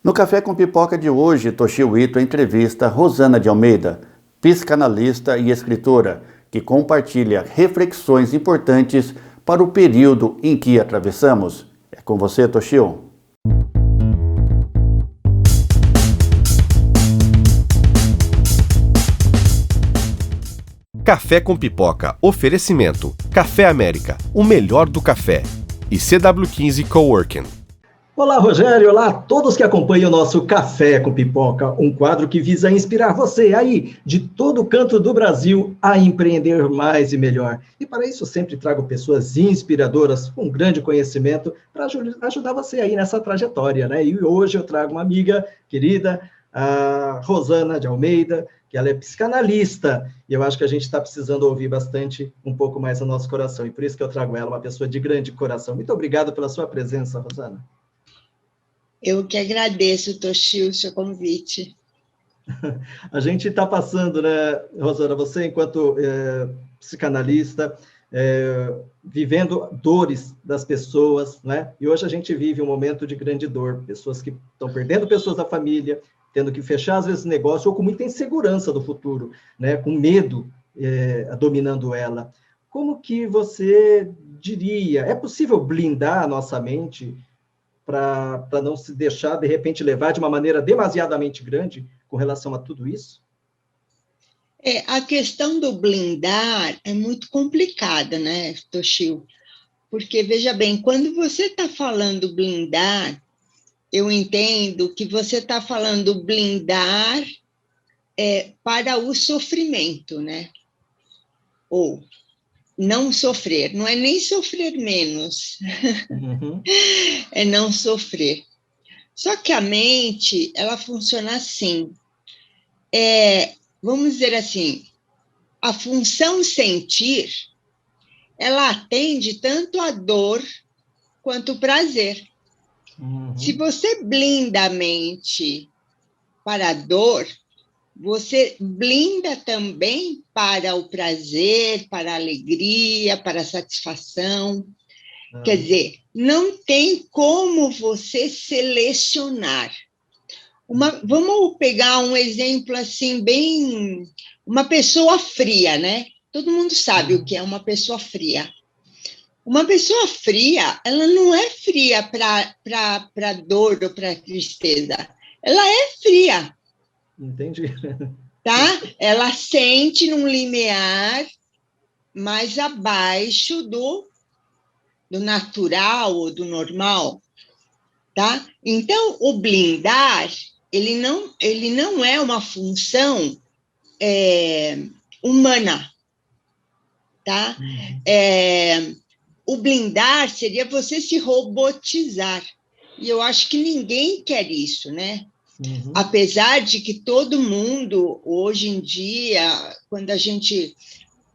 No Café com Pipoca de hoje, Toshio Ito entrevista Rosana de Almeida, psicanalista e escritora, que compartilha reflexões importantes para o período em que atravessamos. É com você, Toshio. Café com Pipoca. Oferecimento. Café América, o melhor do café. E CW15 Coworking. Olá, Rogério. Olá a todos que acompanham o nosso Café com Pipoca, um quadro que visa inspirar você aí, de todo canto do Brasil, a empreender mais e melhor. E para isso eu sempre trago pessoas inspiradoras, com grande conhecimento, para ajudar você aí nessa trajetória, né? E hoje eu trago uma amiga querida, a Rosana de Almeida, que ela é psicanalista, e eu acho que a gente está precisando ouvir bastante, um pouco mais o nosso coração, e por isso que eu trago ela, uma pessoa de grande coração. Muito obrigado pela sua presença, Rosana. Eu que agradeço, Toshio, o seu convite. A gente está passando, né, Rosana, você enquanto psicanalista, vivendo dores das pessoas, né? E hoje a gente vive um momento de grande dor, pessoas que estão perdendo pessoas da família, tendo que fechar, às vezes, negócio, ou com muita insegurança do futuro, né? Com medo dominando ela. Como que você diria, é possível blindar a nossa mente para não se deixar, de repente, levar de uma maneira demasiadamente grande com relação a tudo isso? A questão do blindar é muito complicada, né, Toshio? Porque, veja bem, quando você está falando blindar, eu entendo que você está falando blindar para o sofrimento, né? Ou não sofrer, não é nem sofrer menos, é não sofrer. Só que a mente, ela funciona assim, vamos dizer assim, a função sentir, ela atende tanto a dor quanto o prazer. Se você blinda a mente para a dor, você blinda também para o prazer, para a alegria, para a satisfação. Quer dizer, não tem como você selecionar. Vamos pegar um exemplo assim, bem... Uma pessoa fria, né? Todo mundo sabe o que é uma pessoa fria. Uma pessoa fria, ela não é fria para dor ou para tristeza. Ela é fria. Entendi. Tá? Ela sente num limiar mais abaixo do natural ou do normal. Tá? Então, o blindar, ele não é uma função humana. Tá? O blindar seria você se robotizar. E eu acho que ninguém quer isso, né? Apesar de que todo mundo, hoje em dia, quando a gente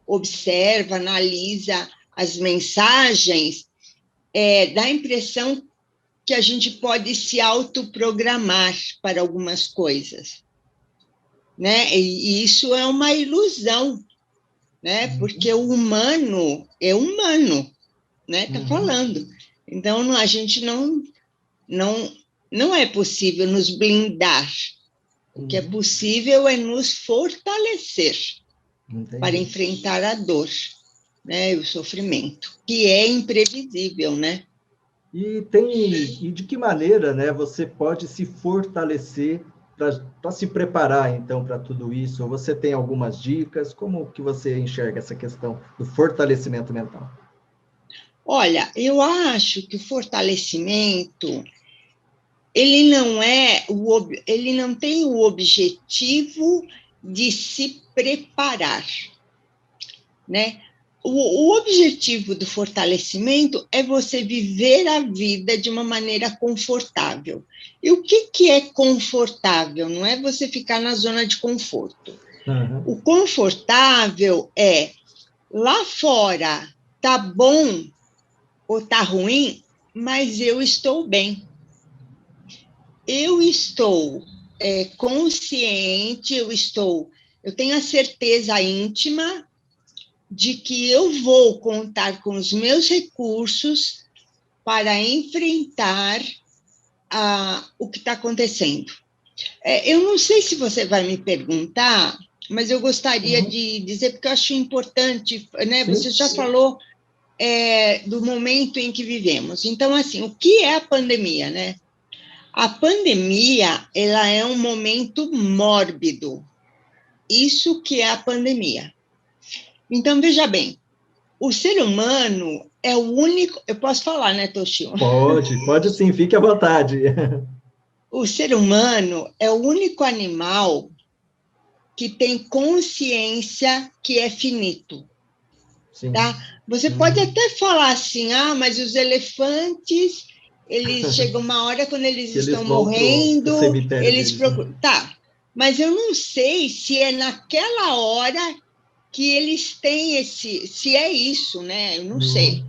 observa, analisa as mensagens, dá a impressão que a gente pode se autoprogramar para algumas coisas, né? E isso é uma ilusão, né? Porque o humano é humano, né? Tá falando. Então, a gente não é possível nos blindar. O que é possível é nos fortalecer para enfrentar a dor, né? O sofrimento, que é imprevisível, né? E de que maneira, né, você pode se fortalecer para se preparar, então, para tudo isso? Ou você tem algumas dicas? Como que você enxerga essa questão do fortalecimento mental? Olha, eu acho que o fortalecimento, ele não tem o objetivo de se preparar, né? O objetivo do fortalecimento é você viver a vida de uma maneira confortável. E o que é confortável? Não é você ficar na zona de conforto. O confortável é, lá fora tá bom ou tá ruim, mas eu estou bem. Eu estou consciente, eu tenho a certeza íntima de que eu vou contar com os meus recursos para enfrentar o que está acontecendo. Eu não sei se você vai me perguntar, mas eu gostaria de dizer, porque eu acho importante, né? Você já falou do momento em que vivemos. Então, assim, o que é a pandemia, né? A pandemia, ela é um momento mórbido. Isso que é a pandemia. Então, veja bem, o ser humano é o único... Eu posso falar, né, Toshio? Pode sim, fique à vontade. O ser humano é o único animal que tem consciência que é finito. Sim. Tá? Você pode até falar assim, mas os elefantes, eles chegam uma hora quando eles estão morrendo, eles procuram... Tá, mas eu não sei se é naquela hora que eles têm se é isso, né? Eu não sei.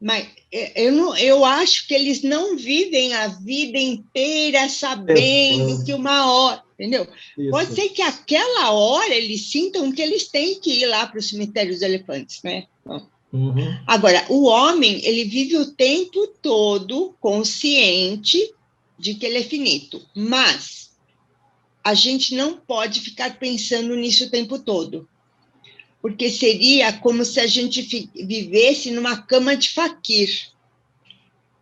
Mas eu acho que eles não vivem a vida inteira sabendo que uma hora, entendeu? Isso. Pode ser que aquela hora eles sintam que eles têm que ir lá para o cemitério dos elefantes, né? Agora, o homem, ele vive o tempo todo consciente de que ele é finito, mas a gente não pode ficar pensando nisso o tempo todo, porque seria como se a gente vivesse numa cama de faquir.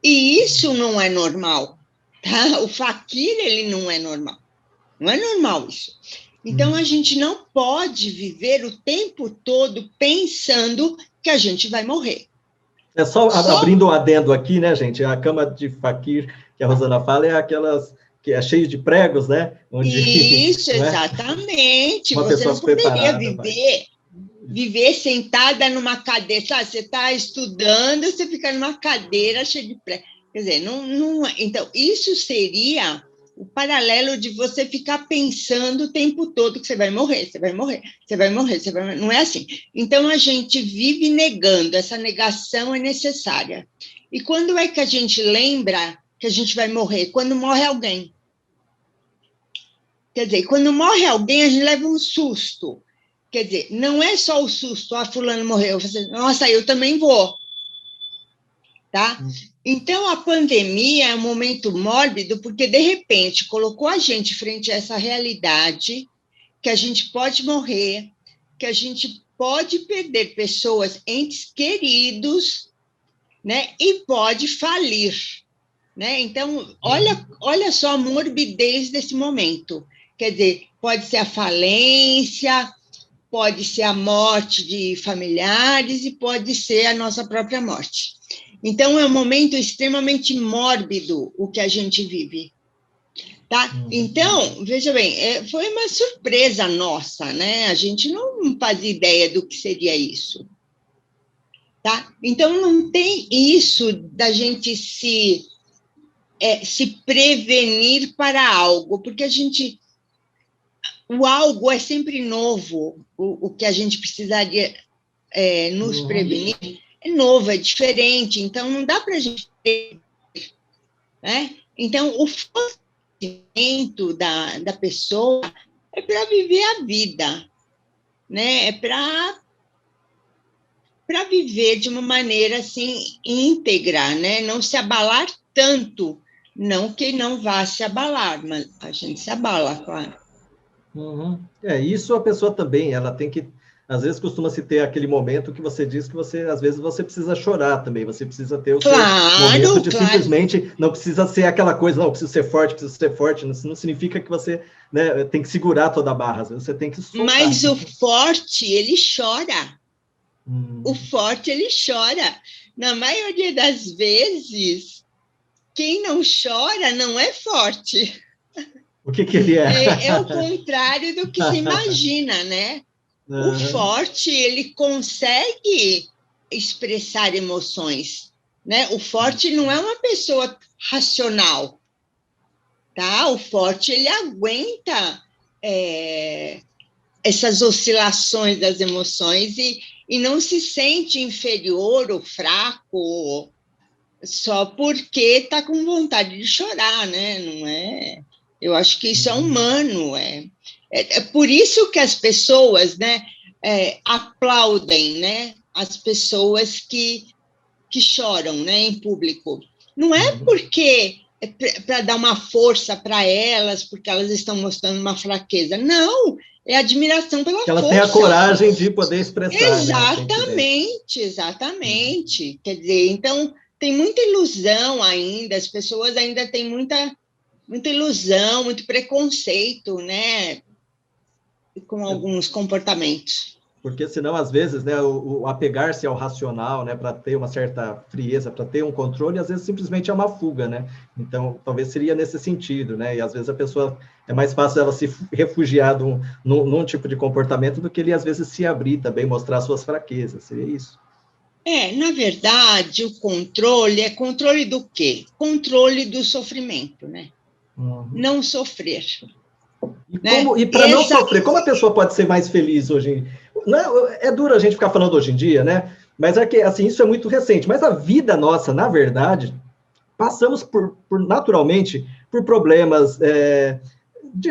E isso não é normal, tá? O faquir, ele não é normal. Não é normal isso. Então, a gente não pode viver o tempo todo pensando que a gente vai morrer. Só abrindo um adendo aqui, né, gente? A cama de faquir que a Rosana fala é aquelas que é cheio de pregos, né? Onde, isso, exatamente. Você não poderia viver sentada numa cadeira. Sabe? Você está estudando, você fica numa cadeira cheia de pregos. Quer dizer, então, isso seria o paralelo de você ficar pensando o tempo todo que você vai morrer, você vai morrer, você vai morrer, você vai morrer. Não é assim. Então, a gente vive negando, essa negação é necessária. E quando é que a gente lembra que a gente vai morrer? Quando morre alguém. Quer dizer, quando morre alguém, a gente leva um susto. Quer dizer, não é só o susto, fulano morreu. Você, nossa, eu também vou. Tá? Então, a pandemia é um momento mórbido porque, de repente, colocou a gente frente a essa realidade que a gente pode morrer, que a gente pode perder pessoas, entes queridos, né? E pode falir. Né? Então, olha só a morbidez desse momento. Quer dizer, pode ser a falência, pode ser a morte de familiares e pode ser a nossa própria morte. Então, é um momento extremamente mórbido o que a gente vive. Tá? Então, veja bem, foi uma surpresa nossa, né? A gente não fazia ideia do que seria isso. Tá? Então, não tem isso da gente se prevenir para algo, porque o algo é sempre novo, o que a gente precisaria nos prevenir é novo, é diferente, então não dá para a gente ter, né? Então, o fortalecimento da pessoa é para viver a vida, né? É para viver de uma maneira, assim, íntegra, né? Não se abalar tanto, não que não vá se abalar, mas a gente se abala, claro. Isso a pessoa também, ela tem que, às vezes costuma-se ter aquele momento que você diz que às vezes você precisa chorar também, você precisa ter o seu momento de simplesmente, não precisa ser aquela coisa, não, preciso ser forte, isso não significa que você, né, tem que segurar toda a barra, você tem que soltar. Mas o forte, ele chora. O forte, ele chora. Na maioria das vezes, quem não chora não é forte. O que ele é? É o contrário do que se imagina, né? O forte, ele consegue expressar emoções, né? O forte não é uma pessoa racional, tá? O forte, ele aguenta essas oscilações das emoções e não se sente inferior ou fraco só porque está com vontade de chorar, né? Não é... Eu acho que isso é humano, é por isso que as pessoas, né, aplaudem, né, as pessoas que choram, né, em público. Não é porque para dar uma força para elas, porque elas estão mostrando uma fraqueza. Não, é admiração pela força. Elas têm a coragem de poder expressar. Exatamente, exatamente. Quer dizer, então, tem muita ilusão ainda, as pessoas ainda têm muita ilusão, muito preconceito, né, com alguns comportamentos. Porque senão, às vezes, né, o apegar-se ao racional, né, para ter uma certa frieza, para ter um controle, às vezes simplesmente é uma fuga, né? Então, talvez seria nesse sentido, né? E às vezes a pessoa, é mais fácil ela se refugiar num tipo de comportamento do que ele, às vezes, se abrir também, mostrar suas fraquezas, seria isso? Na verdade, o controle é controle do quê? Controle do sofrimento, né? Uhum. Não sofrer. E para não sofrer, como a pessoa pode ser mais feliz hoje? Não, é duro a gente ficar falando hoje em dia, né? Mas é que, assim, isso é muito recente. Mas a vida nossa, na verdade, passamos naturalmente por problemas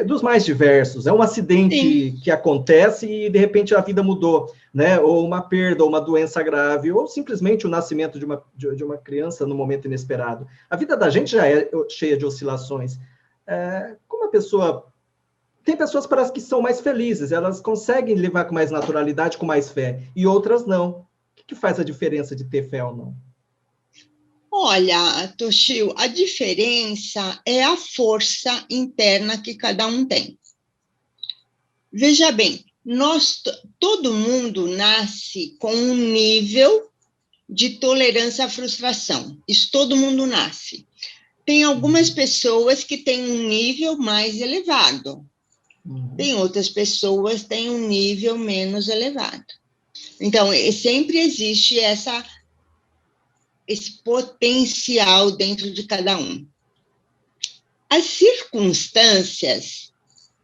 dos mais diversos. É um acidente que acontece e, de repente, a vida mudou, né? Ou uma perda, ou uma doença grave, ou simplesmente o nascimento de uma criança no momento inesperado. A vida da gente já é cheia de oscilações. Como a pessoa... Tem pessoas, parece que são mais felizes, elas conseguem levar com mais naturalidade, com mais fé, e outras não. O que faz a diferença de ter fé ou não? Olha, Toshio, a diferença é a força interna que cada um tem. Veja bem, todo mundo nasce com um nível de tolerância à frustração. Isso todo mundo nasce. Tem algumas pessoas que têm um nível mais elevado. Tem outras pessoas que têm um nível menos elevado. Então, sempre existe esse potencial dentro de cada um. As circunstâncias,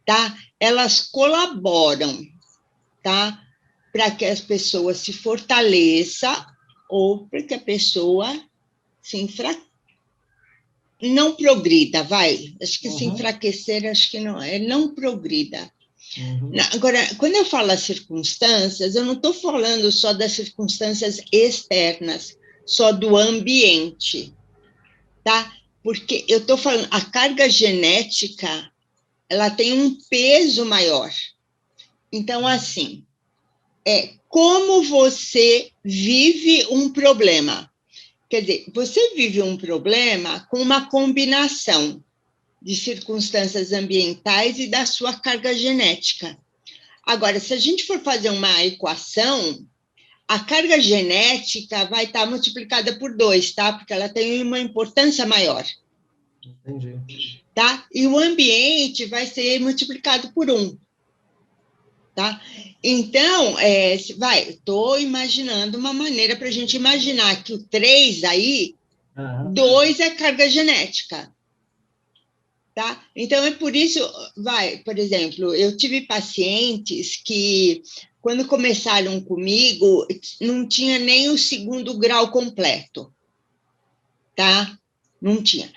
tá? Elas colaboram, tá? Para que as pessoas se fortaleçam ou para que a pessoa se enfraqueça. Não progrida, vai. Acho que se enfraquecer, acho que não. Não progrida. Agora, quando eu falo as circunstâncias, eu não estou falando só das circunstâncias externas, só do ambiente, tá? Porque eu estou falando, a carga genética, ela tem um peso maior. Então, assim, como você vive um problema. Quer dizer, você vive um problema com uma combinação de circunstâncias ambientais e da sua carga genética. Agora, se a gente for fazer uma equação, a carga genética vai estar multiplicada por 2, tá? Porque ela tem uma importância maior. Entendi. Tá? E o ambiente vai ser multiplicado por 1. Tá? Então, estou imaginando uma maneira para a gente imaginar que o 3 aí, 2 é carga genética. Tá? Então, é por isso, por exemplo, eu tive pacientes que, quando começaram comigo, não tinha nem o 2º grau completo. Tá? Não tinha.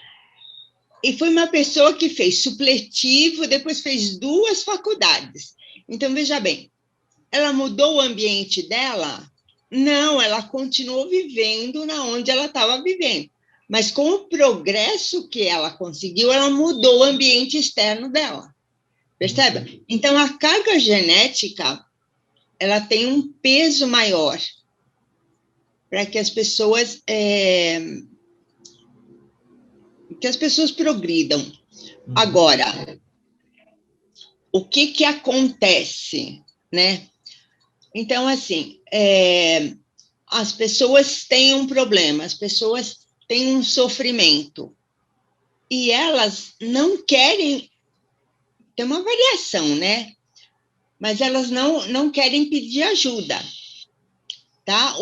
E foi uma pessoa que fez supletivo, depois fez 2 faculdades. Então, veja bem, ela mudou o ambiente dela? Não, ela continuou vivendo na onde ela estava vivendo. Mas com o progresso que ela conseguiu, ela mudou o ambiente externo dela. Percebe? Então, a carga genética, ela tem um peso maior para que as pessoas progridam. Agora, o que acontece, né? Então, assim, as pessoas têm um problema, as pessoas têm um sofrimento, e elas não querem, tem uma variação, né? Mas elas não querem pedir ajuda, tá?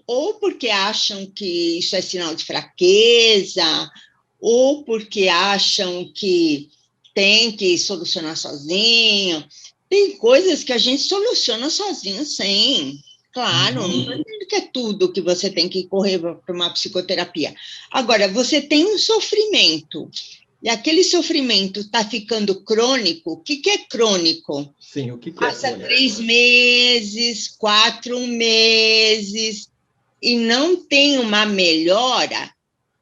Ou porque acham que isso é sinal de fraqueza, ou porque acham que tem que solucionar sozinho. Tem coisas que a gente soluciona sozinho, sim. Claro, não é que é tudo que você tem que correr para uma psicoterapia. Agora, você tem um sofrimento, e aquele sofrimento está ficando crônico. O que é crônico? Sim, o que é Passa crônico? 3 meses, 4 meses, e não tem uma melhora.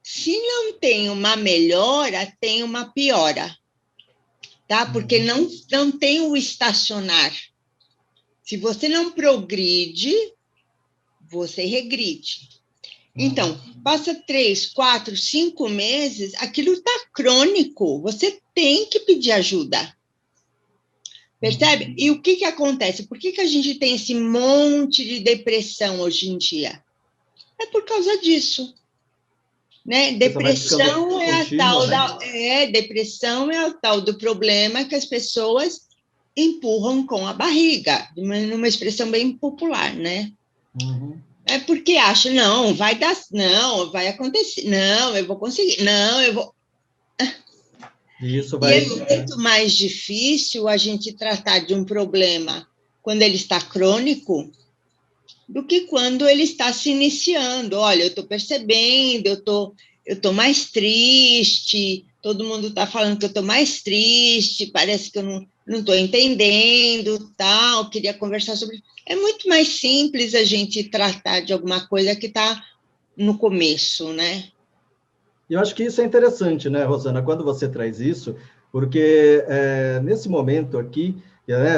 Se não tem uma melhora, tem uma piora, tá? Porque não tem o estacionar. Se você não progride, você regride. Então, passa 3, 4, 5 meses, aquilo está crônico, você tem que pedir ajuda. Percebe? E o que acontece? Por que a gente tem esse monte de depressão hoje em dia? É por causa disso. Né? Depressão é depressão é a tal do problema que as pessoas empurram com a barriga, numa expressão bem popular, né? É porque acham, não, vai dar, não, vai acontecer, não, eu vou conseguir, não, eu vou... Isso vai... E é muito mais difícil a gente tratar de um problema quando ele está crônico do que quando ele está se iniciando. Olha, eu estou percebendo, eu tô mais triste, todo mundo está falando que eu estou mais triste, parece que eu não estou entendendo, tal, queria conversar sobre... É muito mais simples a gente tratar de alguma coisa que está no começo, né? Eu acho que isso é interessante, né, Rosana, quando você traz isso, porque nesse momento aqui,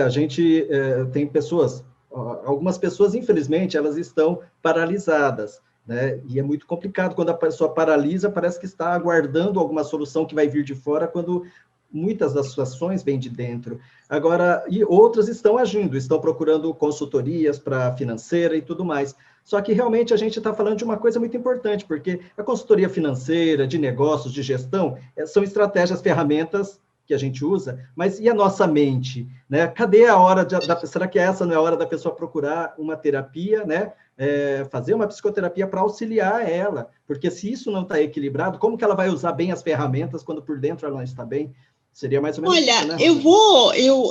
a gente tem pessoas, algumas pessoas, infelizmente, elas estão paralisadas, né? E é muito complicado quando a pessoa paralisa, parece que está aguardando alguma solução que vai vir de fora, quando muitas das situações vêm de dentro. Agora, e outras estão agindo, estão procurando consultorias para financeira e tudo mais. Só que realmente a gente está falando de uma coisa muito importante, porque a consultoria financeira, de negócios, de gestão, são estratégias, ferramentas que a gente usa, mas e a nossa mente? Né? Cadê a hora será que essa não é a hora da pessoa procurar uma terapia, né? Fazer uma psicoterapia para auxiliar ela? Porque se isso não está equilibrado, como que ela vai usar bem as ferramentas quando por dentro ela não está bem? Seria mais ou menos Olha, isso, né?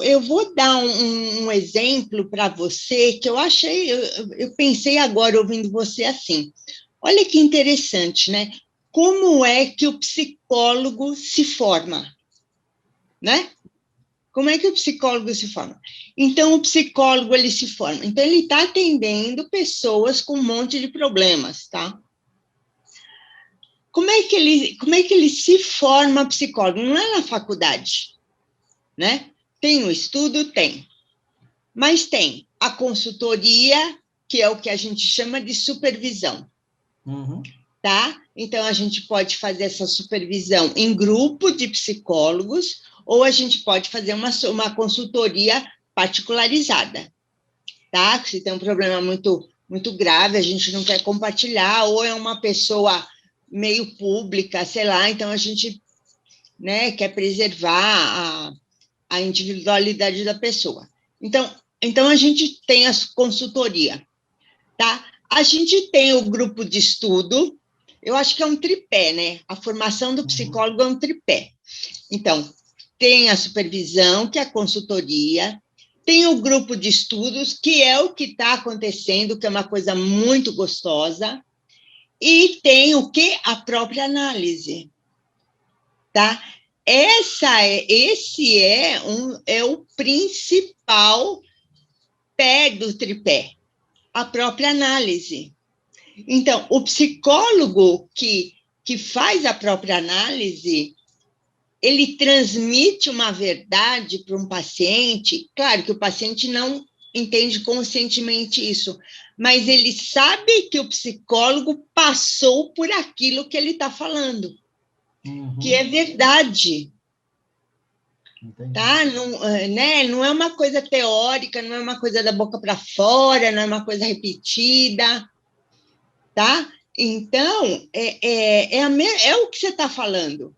eu vou dar um exemplo para você que eu achei, eu pensei agora ouvindo você assim. Olha que interessante, né? Como é que o psicólogo se forma, né? Como é que o psicólogo se forma? Então, o psicólogo, ele se forma. Então, ele está atendendo pessoas com um monte de problemas, tá? Como é que ele se forma psicólogo? Não é na faculdade, né? Tem o estudo? Tem. Mas tem a consultoria, que é o que a gente chama de supervisão. Tá? Então, a gente pode fazer essa supervisão em grupo de psicólogos, ou a gente pode fazer uma consultoria particularizada, tá? Se tem um problema muito, muito grave, a gente não quer compartilhar, ou é uma pessoa meio pública, sei lá, então a gente, né, quer preservar a individualidade da pessoa. Então a gente tem a consultoria, tá? A gente tem o grupo de estudo, eu acho que é um tripé, né? A formação do psicólogo é um tripé. Então, tem a supervisão, que é a consultoria, tem o grupo de estudos, que é o que está acontecendo, que é uma coisa muito gostosa, e tem o que? A própria análise, tá? Esse é o principal pé do tripé, a própria análise. Então, o psicólogo que faz a própria análise, ele transmite uma verdade para um paciente, claro que o paciente não entende conscientemente isso, mas ele sabe que o psicólogo passou por aquilo que ele está falando, que é verdade. Tá? Não, né? Não é uma coisa teórica, não é uma coisa da boca para fora, não é uma coisa repetida, tá? Então, é o que você está falando,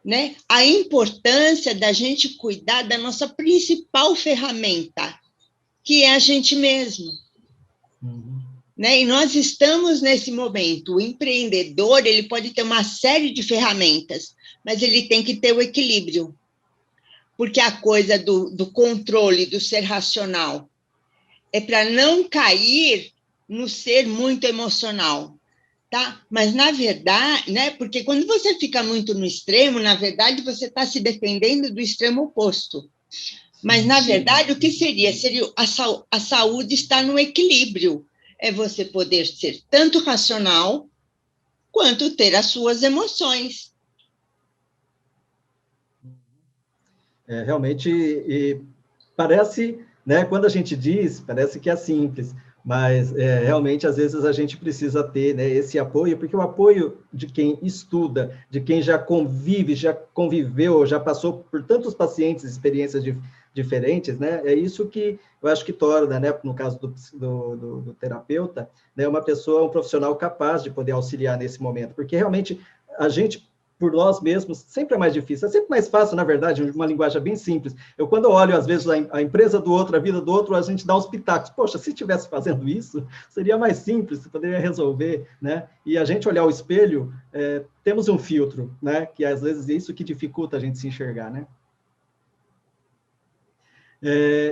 né? A importância da gente cuidar da nossa principal ferramenta, que é a gente mesmo. Né? E nós estamos nesse momento. O empreendedor, ele pode ter uma série de ferramentas, mas ele tem que ter o equilíbrio. Porque a coisa do controle, do ser racional, é para não cair no ser muito emocional, tá? Mas, na verdade, né? Porque quando você fica muito no extremo, na verdade, você está se defendendo do extremo oposto. Mas, na verdade, o que seria? Seria a saúde estar no equilíbrio. É você poder ser tanto racional quanto ter as suas emoções. Realmente, e parece, né, quando a gente diz, parece que é simples, mas realmente, às vezes, a gente precisa ter, né, esse apoio, porque o apoio de quem estuda, de quem já convive, já conviveu, já passou por tantos pacientes, experiências diferentes, né, é isso que eu acho que torna, né, no caso do terapeuta, né, uma pessoa, um profissional capaz de poder auxiliar nesse momento, porque realmente a gente, por nós mesmos, sempre é mais difícil, é sempre mais fácil, na verdade, uma linguagem bem simples. Eu, quando olho, às vezes, a empresa do outro, a vida do outro, a gente dá uns pitacos. Poxa, se estivesse fazendo isso, seria mais simples, poderia resolver, né? E a gente olhar o espelho, temos um filtro, né? Que, às vezes, é isso que dificulta a gente se enxergar, né?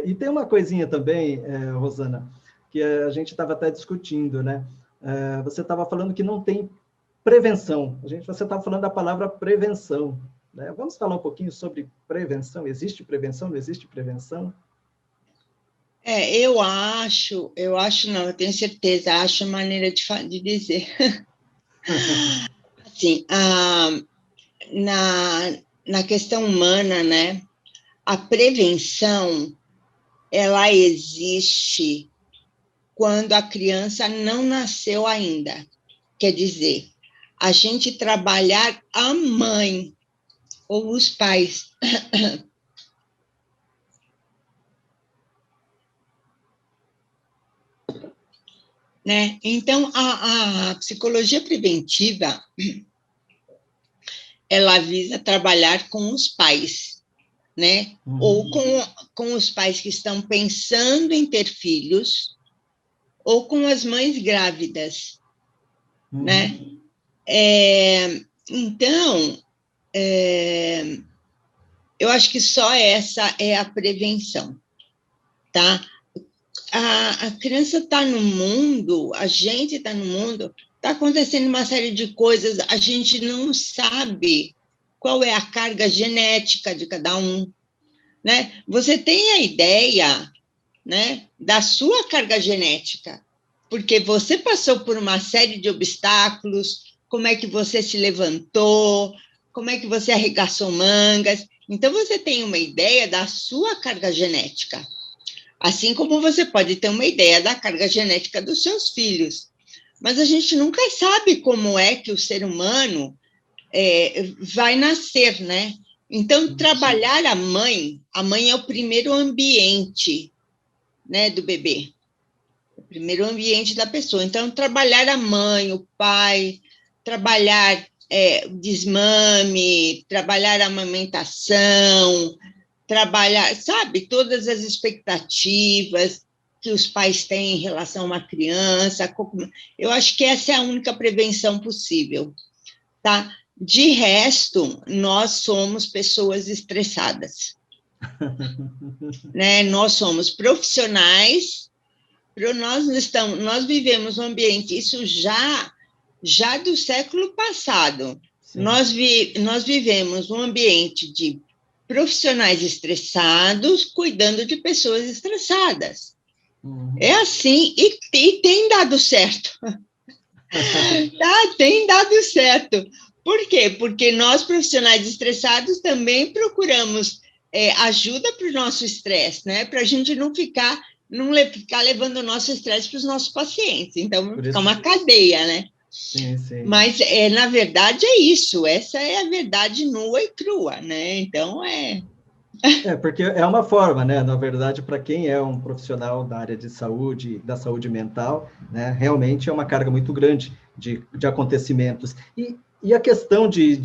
E tem uma coisinha também, Rosana, que a gente estava até discutindo, né? Você estava falando que não tem prevenção. Você estava falando da palavra prevenção, né? Vamos falar um pouquinho sobre prevenção. Existe prevenção? Não existe prevenção? Eu acho não, eu tenho certeza, acho a maneira de dizer. Assim, na questão humana, né, a prevenção, ela existe quando a criança não nasceu ainda. Quer dizer, a gente trabalhar a mãe ou os pais. Né? Então, a psicologia preventiva, ela visa trabalhar com os pais, né? Ou com os pais que estão pensando em ter filhos, ou com as mães grávidas, né? Então, eu acho que só essa é a prevenção, tá? A criança está no mundo, a gente está no mundo, está acontecendo uma série de coisas, a gente não sabe qual é a carga genética de cada um, né? Você tem a ideia, né, da sua carga genética, porque você passou por uma série de obstáculos, como é que você se levantou, como é que você arregaçou mangas, então você tem uma ideia da sua carga genética. Assim como você pode ter uma ideia da carga genética dos seus filhos. Mas a gente nunca sabe como é que o ser humano vai nascer, né? Então, trabalhar a mãe é o primeiro ambiente, né, do bebê. O primeiro ambiente da pessoa. Então, trabalhar a mãe, o pai, trabalhar desmame, trabalhar a amamentação, trabalhar, sabe, todas as expectativas que os pais têm em relação a uma criança. Eu acho que essa é a única prevenção possível, tá? De resto, nós somos pessoas estressadas, né? Nós somos profissionais, nós vivemos um ambiente, isso já do século passado. Nós vivemos um ambiente de profissionais estressados cuidando de pessoas estressadas. É assim, e tem dado certo. Tem dado certo. Por quê? Porque nós, profissionais estressados, também procuramos ajuda para o nosso estresse, né? Para a gente não ficar levando o nosso estresse para os nossos pacientes. Então, fica uma cadeia, né? Sim. Mas, na verdade, é isso. Essa é a verdade nua e crua, né? Então, porque é uma forma, né? Na verdade, para quem é um profissional da área de saúde, da saúde mental, né? Realmente é uma carga muito grande de acontecimentos. E a questão de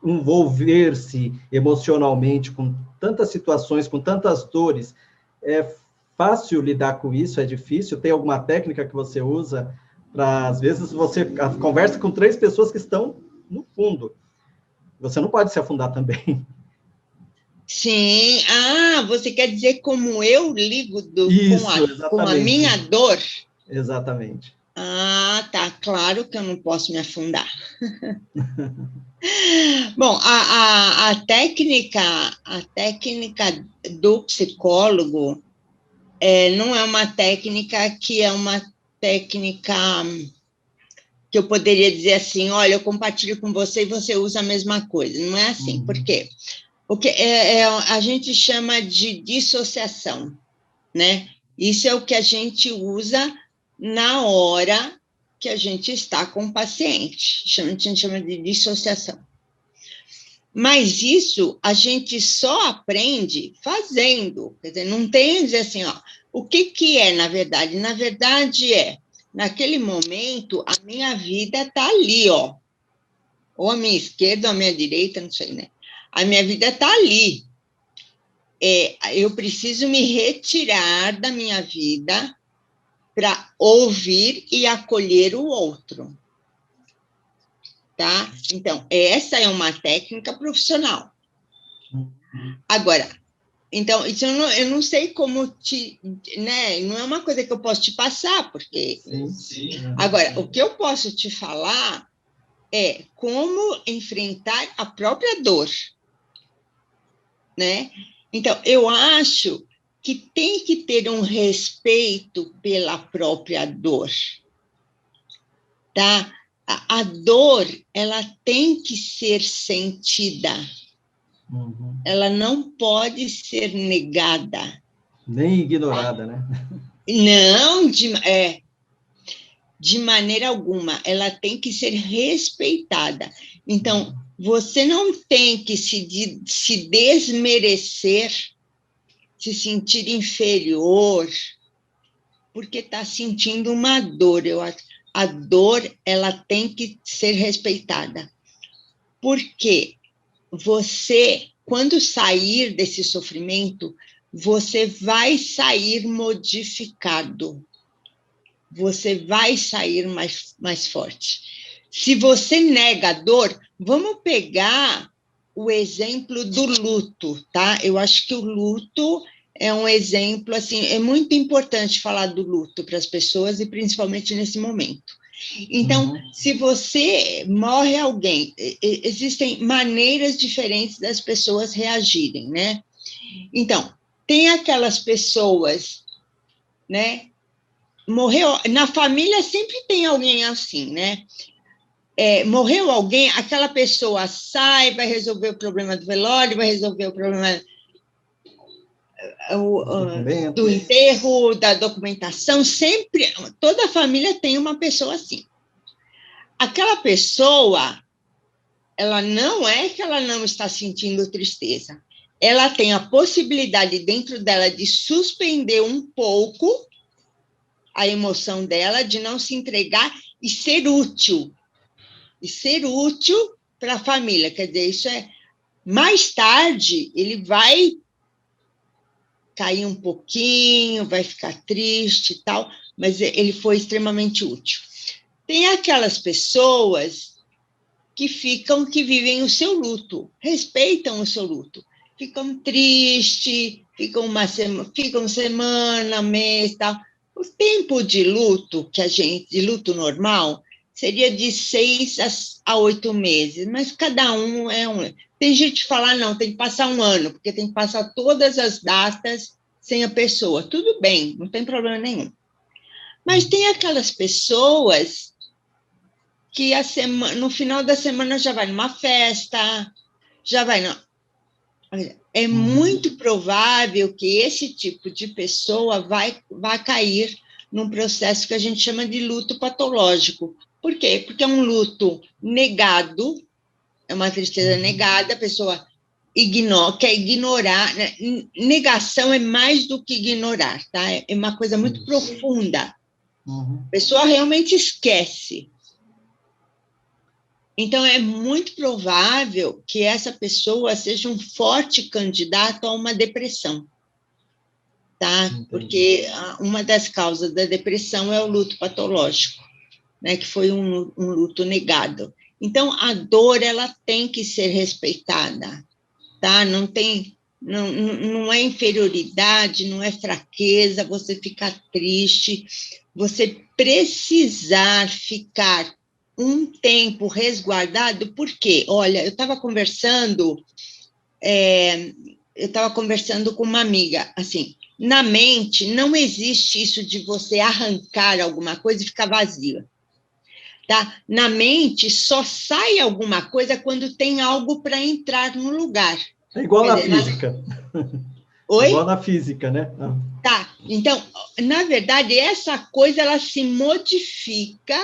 envolver-se emocionalmente com tantas situações, com tantas dores, é fácil lidar com isso? É difícil? Tem alguma técnica que você usa para, às vezes, você conversa com 3 pessoas que estão no fundo. Você não pode se afundar também. Sim. Você quer dizer como eu ligo com a minha dor? Exatamente. Tá. Claro que eu não posso me afundar. Bom, a técnica do psicólogo não é uma técnica que é uma técnica que eu poderia dizer assim, olha, eu compartilho com você e você usa a mesma coisa. Não é assim, por quê? Porque a gente chama de dissociação, né? Isso é o que a gente usa na hora que a gente está com o paciente. A gente chama de dissociação. Mas isso a gente só aprende fazendo. Quer dizer, não tem dizer assim, ó, o que é, na verdade? Na verdade naquele momento, a minha vida está ali, ó. Ou a minha esquerda ou a minha direita, não sei, né? A minha vida está ali. Eu preciso me retirar da minha vida para ouvir e acolher o outro. Tá? Então, essa é uma técnica profissional. Agora, então, isso eu não sei como né? Não é uma coisa que eu posso te passar, porque... Sim. Agora, o que eu posso te falar é como enfrentar a própria dor, né? Então, eu acho que tem que ter um respeito pela própria dor, tá? A dor, ela tem que ser sentida. Ela não pode ser negada. Nem ignorada, né? Não, de maneira alguma. Ela tem que ser respeitada. Então, você não tem que se desmerecer, se sentir inferior, porque está sentindo uma dor. Eu acho. A dor, ela tem que ser respeitada. Porque você, quando sair desse sofrimento, você vai sair modificado. Você vai sair mais forte. Se você nega a dor, vamos pegar o exemplo do luto, tá? Eu acho que o luto é um exemplo, assim, é muito importante falar do luto para as pessoas, e principalmente nesse momento. Então, se você morre alguém, existem maneiras diferentes das pessoas reagirem, né? Então, tem aquelas pessoas, né? Morreu, na família sempre tem alguém assim, né? Morreu alguém, aquela pessoa sai, vai resolver o problema do velório, vai resolver o problema do enterro, da documentação, sempre, toda a família tem uma pessoa assim. Aquela pessoa, ela não é que ela não está sentindo tristeza, ela tem a possibilidade dentro dela de suspender um pouco a emoção dela, de não se entregar e ser útil para a família. Quer dizer, isso mais tarde, ele vai cair um pouquinho, vai ficar triste e tal, mas ele foi extremamente útil. Tem aquelas pessoas que vivem o seu luto, respeitam o seu luto, ficam tristes, ficam semana, mês, tal. O tempo de luto de luto normal, seria de 6 a 8 meses, mas cada um é um. Tem gente que fala, não, tem que passar um ano, porque tem que passar todas as datas sem a pessoa. Tudo bem, não tem problema nenhum. Mas tem aquelas pessoas que no final da semana já vai numa festa, já vai... É muito provável que esse tipo de pessoa vai cair num processo que a gente chama de luto patológico. Por quê? Porque é um luto negado, é uma tristeza negada, a pessoa quer ignorar. Né? Negação é mais do que ignorar, tá? É uma coisa muito profunda. A pessoa realmente esquece. Então, é muito provável que essa pessoa seja um forte candidato a uma depressão, tá? Entendi. Porque uma das causas da depressão é o luto patológico, né? Que foi um luto negado. Então, a dor, ela tem que ser respeitada, tá? Não é inferioridade, não é fraqueza você ficar triste, você precisar ficar um tempo resguardado. Por quê? Olha, eu estava conversando com uma amiga, assim, na mente não existe isso de você arrancar alguma coisa e ficar vazia. tá? Na mente só sai alguma coisa quando tem algo para entrar no lugar. É igual Quer na dizer, física. Oi? Igual na física, né? Tá, então, na verdade, essa coisa, ela se modifica,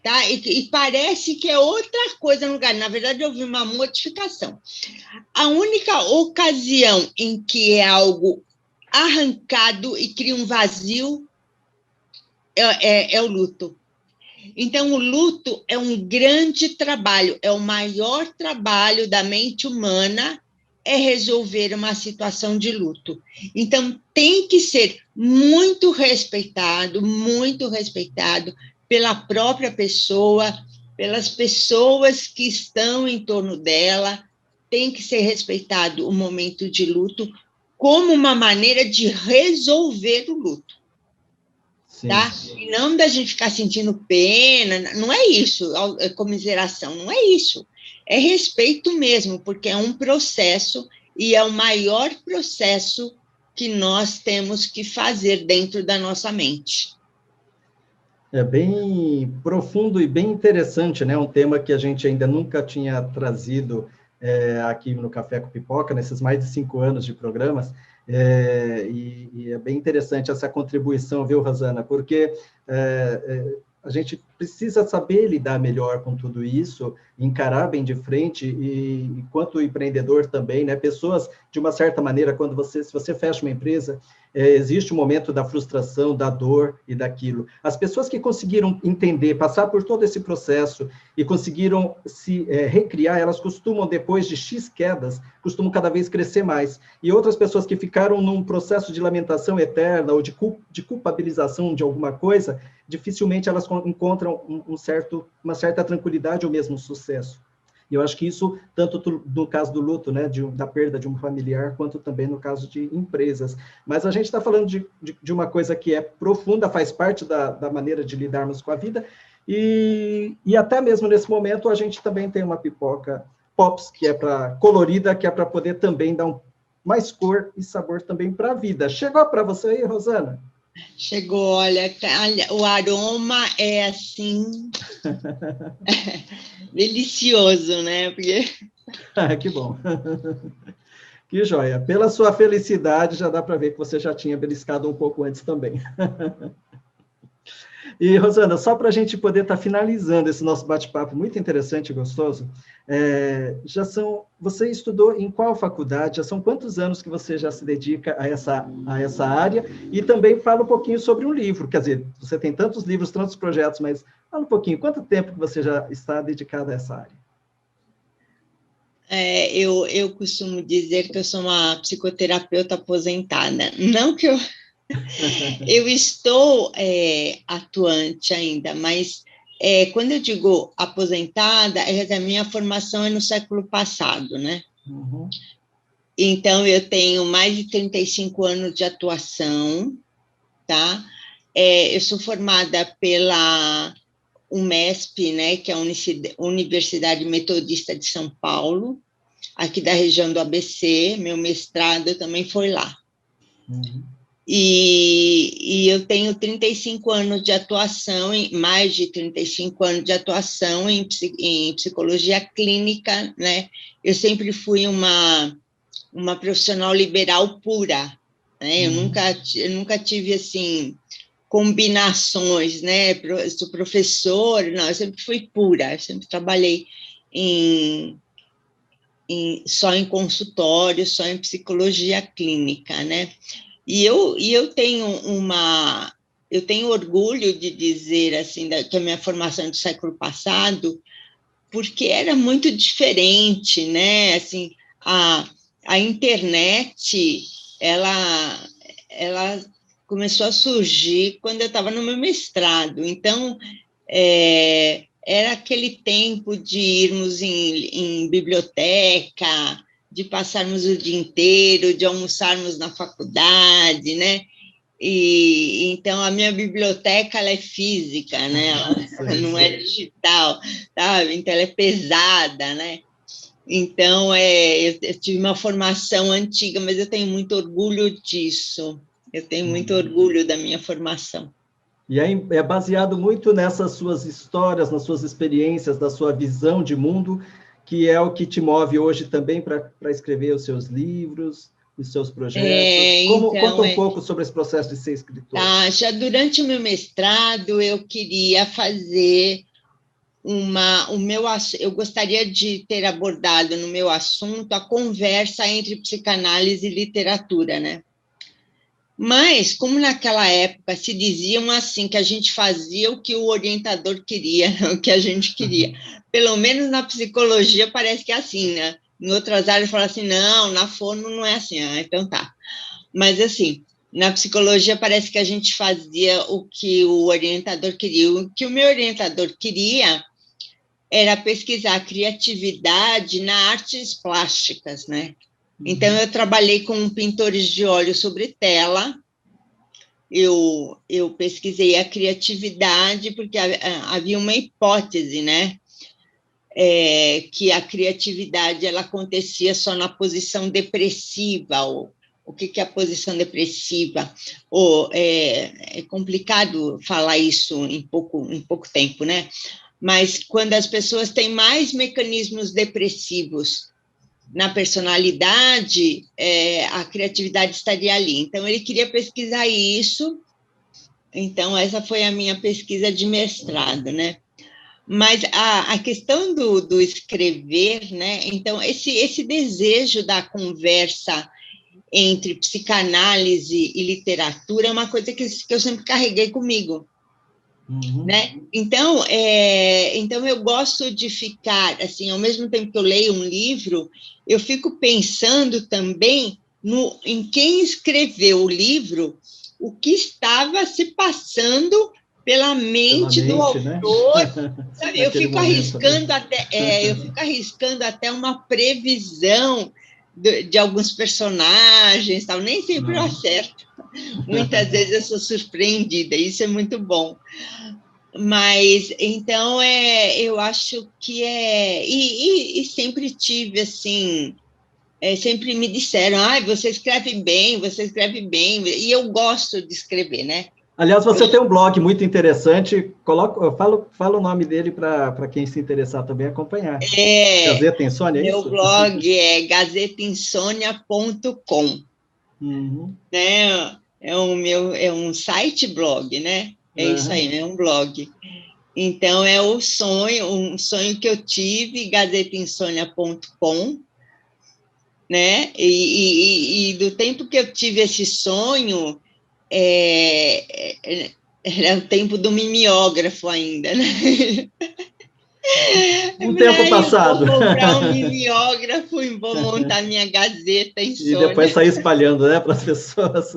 tá? E parece que é outra coisa no lugar. Na verdade, houve uma modificação. A única ocasião em que é algo arrancado e cria um vazio é o luto. Então, o luto é um grande trabalho, é o maior trabalho da mente humana, é resolver uma situação de luto. Então, tem que ser muito respeitado pela própria pessoa, pelas pessoas que estão em torno dela, tem que ser respeitado o momento de luto como uma maneira de resolver o luto. Sim. Tá? E não da gente ficar sentindo pena, não é isso, comiseração, não é isso. É respeito mesmo, porque é um processo e é o maior processo que nós temos que fazer dentro da nossa mente. É bem profundo e bem interessante, né? Um tema que a gente ainda nunca tinha trazido aqui no Café com Pipoca, nesses mais de 5 anos de programas, e é bem interessante essa contribuição, viu, Rosana? Porque a gente precisa saber lidar melhor com tudo isso, encarar bem de frente, e quanto empreendedor também, né? Pessoas, de uma certa maneira, se você fecha uma empresa, existe o momento da frustração, da dor e daquilo. As pessoas que conseguiram entender, passar por todo esse processo e conseguiram se recriar, elas costumam, depois de X quedas, costumam cada vez crescer mais. E outras pessoas que ficaram num processo de lamentação eterna ou de culpabilização de alguma coisa, dificilmente elas encontram uma certa tranquilidade ou mesmo sucesso. E eu acho que isso, tanto no caso do luto, né, da perda de um familiar, quanto também no caso de empresas. Mas a gente está falando de uma coisa que é profunda, faz parte da maneira de lidarmos com a vida, e até mesmo nesse momento a gente também tem uma pipoca Pops, que é colorida, que é para poder também dar mais cor e sabor também para a vida. Chegou para você aí, Rosana? Chegou, olha, o aroma é assim, delicioso, né? Porque... Que bom. Que joia. Pela sua felicidade, já dá para ver que você já tinha beliscado um pouco antes também. E, Rosana, só para a gente poder estar finalizando esse nosso bate-papo muito interessante e gostoso, você estudou em qual faculdade? Já são quantos anos que você já se dedica a essa área? E também fala um pouquinho sobre um livro, quer dizer, você tem tantos livros, tantos projetos, mas fala um pouquinho, quanto tempo que você já está dedicado a essa área? Eu costumo dizer que eu sou uma psicoterapeuta aposentada. Não que eu estou atuante ainda, mas quando eu digo aposentada, a minha formação é no século passado, né? Uhum. Então, eu tenho mais de 35 anos de atuação, tá? Eu sou formada pela UMESP, né, que é a Universidade Metodista de São Paulo, aqui da região do ABC, meu mestrado também foi lá. Uhum. E eu tenho 35 anos de atuação, mais de 35 anos de atuação em psicologia clínica, né? Eu sempre fui uma profissional liberal pura, né? Uhum. Eu nunca tive, assim, combinações, né? Sou professor, não, eu sempre fui pura, eu sempre trabalhei só em consultório, só em psicologia clínica, né? E eu tenho orgulho de dizer assim que a minha formação é do século passado, porque era muito diferente, né? Assim, a internet, ela começou a surgir quando eu estava no meu mestrado. Então, era aquele tempo de irmos em biblioteca, de passarmos o dia inteiro, de almoçarmos na faculdade, né? E então a minha biblioteca ela é física, né? Ela não é digital, sabe? Então ela é pesada, né? Então eu tive uma formação antiga, mas eu tenho muito orgulho disso. Eu tenho muito orgulho da minha formação. E é baseado muito nessas suas histórias, nas suas experiências, da sua visão de mundo, que é o que te move hoje também para escrever os seus livros, os seus projetos. Conta um pouco sobre esse processo de ser escritor. Já durante o meu mestrado, eu queria fazer eu gostaria de ter abordado no meu assunto a conversa entre psicanálise e literatura, né? Mas, como naquela época se diziam assim, que a gente fazia o que o orientador queria, o que a gente queria. Pelo menos na psicologia parece que é assim, né? Em outras áreas falam assim, não, na fono não é assim. Então tá. Mas assim, na psicologia parece que a gente fazia o que o orientador queria. O que o meu orientador queria era pesquisar criatividade nas artes plásticas, né? Então, eu trabalhei com pintores de óleo sobre tela, eu pesquisei a criatividade, porque havia uma hipótese, né? Que a criatividade ela acontecia só na posição depressiva. O que é a posição depressiva? É complicado falar isso em pouco tempo, né? Mas quando as pessoas têm mais mecanismos depressivos na personalidade, a criatividade estaria ali. Então, ele queria pesquisar isso. Então, essa foi a minha pesquisa de mestrado, né? Mas a questão do escrever, né? Então, esse desejo da conversa entre psicanálise e literatura é uma coisa que eu sempre carreguei comigo. Né? Então, eu gosto de ficar, assim, ao mesmo tempo que eu leio um livro, eu fico pensando também em quem escreveu o livro, o que estava se passando pela mente do autor, né? Sabe? Eu fico arriscando até uma previsão de alguns personagens, tal. Nem sempre eu acerto. Muitas vezes eu sou surpreendida, isso é muito bom. Mas, então, eu acho que e sempre tive, assim, sempre me disseram, você escreve bem, e eu gosto de escrever, né? Aliás, você tem um blog muito interessante, fala o nome dele para quem se interessar também acompanhar. Gazeta Insônia, é isso? Meu blog é gazetainsonia.com. Né? É um site blog, né? Isso aí, né? Um blog. Então, é um sonho que eu tive, gazetainsonia.com, né? E do tempo que eu tive esse sonho, era o tempo do mimeógrafo ainda, né? Tempo passado. Vou comprar um mimeógrafo e vou montar minha Gazeta Insônia. E depois sair espalhando, né, para as pessoas.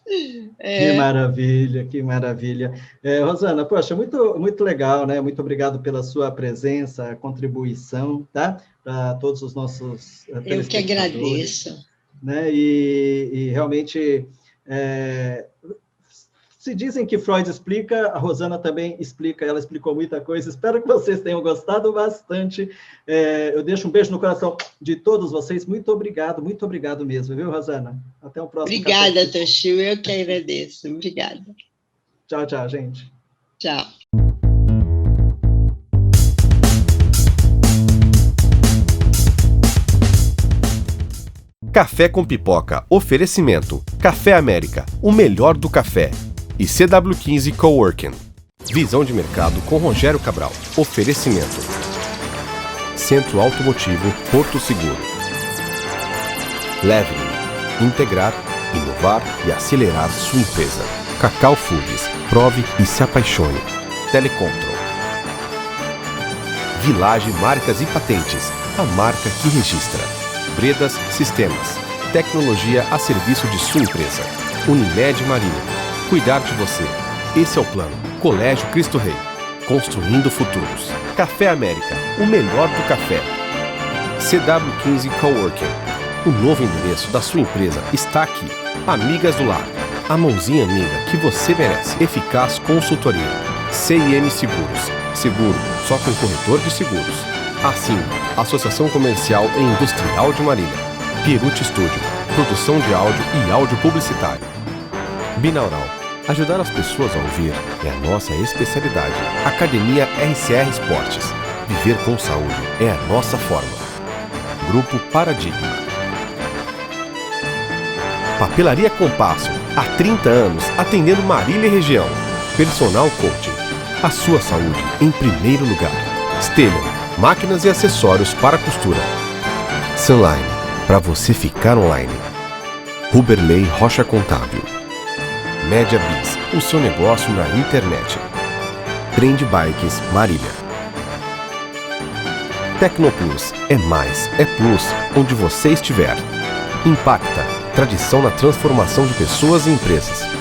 Que maravilha, que maravilha. Rosana, poxa, muito, muito legal, né? Muito obrigado pela sua presença, contribuição, tá? Para todos os nossos telespectadores. Eu que agradeço. Né? E realmente... Se dizem que Freud explica, a Rosana também explica, ela explicou muita coisa. Espero que vocês tenham gostado bastante. Eu deixo um beijo no coração de todos vocês. Muito obrigado mesmo, viu, Rosana? Até o próximo. Obrigada, Toshio, eu que agradeço. Obrigada. Tchau, tchau, gente. Tchau. Café com Pipoca. Oferecimento. Café América, o melhor do café. E CW15 Coworking. Visão de mercado com Rogério Cabral. Oferecimento. Centro Automotivo Porto Seguro. Leveling. Integrar, inovar e acelerar sua empresa. Cacau Foods. Prove e se apaixone. Telecontrol. Village Marcas e Patentes. A marca que registra. Bredas Sistemas. Tecnologia a serviço de sua empresa. Unimed Marinho. Cuidar de você. Esse é o plano. Colégio Cristo Rei. Construindo futuros. Café América. O melhor do café. CW15 Coworking. O novo endereço da sua empresa está aqui. Amigas do Lar. A mãozinha amiga que você merece. Eficaz consultoria. CIM Seguros. Seguro só com corretor de seguros. Assim, Associação Comercial e Industrial de Marília. Pierucci Studio. Produção de áudio e áudio publicitário. Binaural. Ajudar as pessoas a ouvir é a nossa especialidade. Academia RCR Esportes. Viver com saúde é a nossa forma. Grupo Paradigma. Papelaria Compasso. Há 30 anos atendendo Marília e região. Personal Coaching. A sua saúde em primeiro lugar. Stellion. Máquinas e acessórios para costura. Sunline. Para você ficar online. Huberley Rocha Contábil. Média Biz, o seu negócio na internet. Trend Bikes Marília. Tecnoplus, é mais, é plus, onde você estiver. Impacta, tradição na transformação de pessoas e empresas.